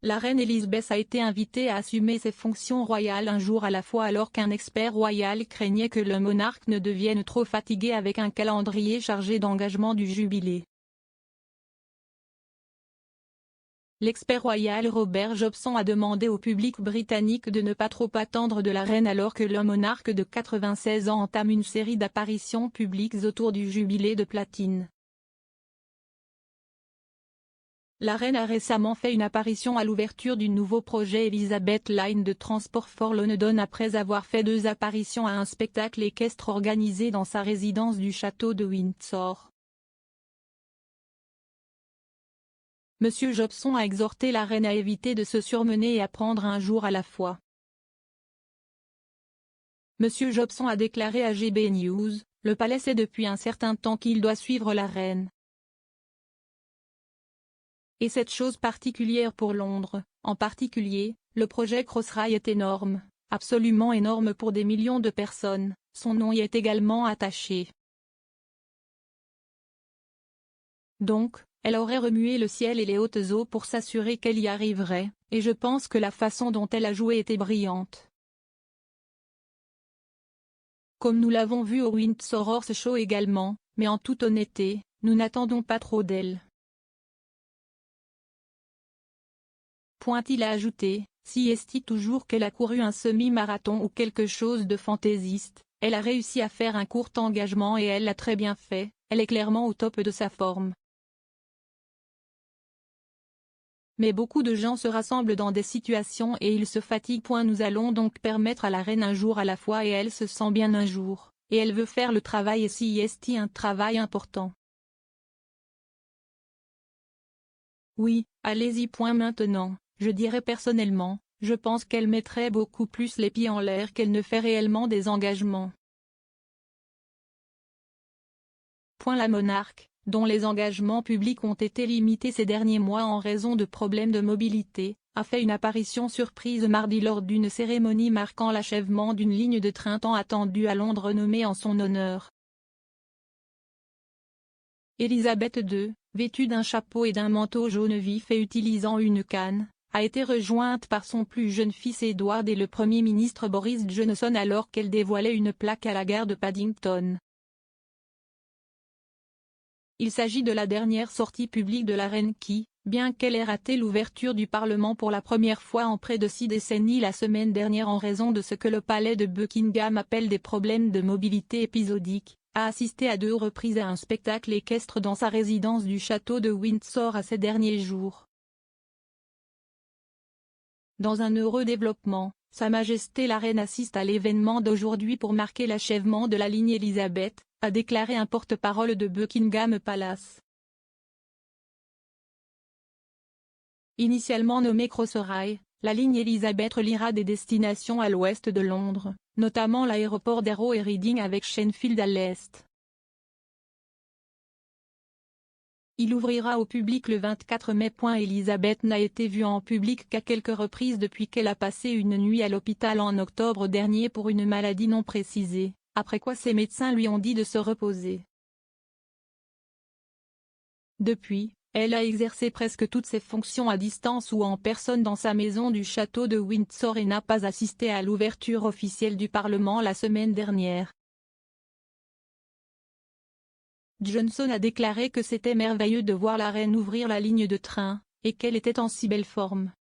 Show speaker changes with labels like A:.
A: La reine Elisabeth a été invitée à assumer ses fonctions royales un jour à la fois alors qu'un expert royal craignait que le monarque ne devienne trop fatigué avec un calendrier chargé d'engagements du jubilé. L'expert royal Robert Jobson a demandé au public britannique de ne pas trop attendre de la reine alors que le monarque de 96 ans entame une série d'apparitions publiques autour du jubilé de platine. La reine a récemment fait une apparition à l'ouverture du nouveau projet Elizabeth Line de transport for London après avoir fait 2 apparitions à un spectacle équestre organisé dans sa résidence du château de Windsor. Monsieur Jobson a exhorté la reine à éviter de se surmener et à prendre un jour à la fois. Monsieur Jobson a déclaré à GB News, « Le palais sait depuis un certain temps qu'il doit suivre la reine. Et cette chose particulière pour Londres, en particulier, le projet Crossrail est énorme, absolument énorme pour des millions de personnes, son nom y est également attaché. Donc, elle aurait remué le ciel et les hautes eaux pour s'assurer qu'elle y arriverait, et je pense que la façon dont elle a joué était brillante. Comme nous l'avons vu au Windsor Horse Show également, mais en toute honnêteté, nous n'attendons pas trop d'elle. » Il a ajouté, si est toujours qu'elle a couru un semi-marathon ou quelque chose de fantaisiste, elle a réussi à faire un court engagement et elle l'a très bien fait, elle est clairement au top de sa forme. Mais beaucoup de gens se rassemblent dans des situations et ils se fatiguent. Nous allons donc permettre à la reine un jour à la fois et elle se sent bien un jour, et elle veut faire le travail et si est un travail important. Oui, allez-y. Maintenant, je dirais personnellement, je pense qu'elle mettrait beaucoup plus les pieds en l'air qu'elle ne fait réellement des engagements. La monarque, dont les engagements publics ont été limités ces derniers mois en raison de problèmes de mobilité, a fait une apparition surprise mardi lors d'une cérémonie marquant l'achèvement d'une ligne de train tant attendue à Londres nommée en son honneur. Elisabeth II, vêtue d'un chapeau et d'un manteau jaune vif et utilisant une canne, a été rejointe par son plus jeune fils Edward et le Premier ministre Boris Johnson alors qu'elle dévoilait une plaque à la gare de Paddington. Il s'agit de la dernière sortie publique de la reine qui, bien qu'elle ait raté l'ouverture du Parlement pour la première fois en près de 6 décennies la semaine dernière en raison de ce que le palais de Buckingham appelle des problèmes de mobilité épisodiques, a assisté à 2 reprises à un spectacle équestre dans sa résidence du château de Windsor à ces derniers jours. Dans un heureux développement, Sa Majesté la Reine assiste à l'événement d'aujourd'hui pour marquer l'achèvement de la ligne Elizabeth, a déclaré un porte-parole de Buckingham Palace. Initialement nommée Crossrail, la ligne Elizabeth reliera des destinations à l'ouest de Londres, notamment l'aéroport d'Harrow et Reading avec Shenfield à l'est. Il ouvrira au public le 24 mai. Elisabeth n'a été vue en public qu'à quelques reprises depuis qu'elle a passé une nuit à l'hôpital en octobre dernier pour une maladie non précisée, après quoi ses médecins lui ont dit de se reposer. Depuis, elle a exercé presque toutes ses fonctions à distance ou en personne dans sa maison du château de Windsor et n'a pas assisté à l'ouverture officielle du Parlement la semaine dernière. Johnson a déclaré que c'était merveilleux de voir la reine ouvrir la ligne de train, et qu'elle était en si belle forme.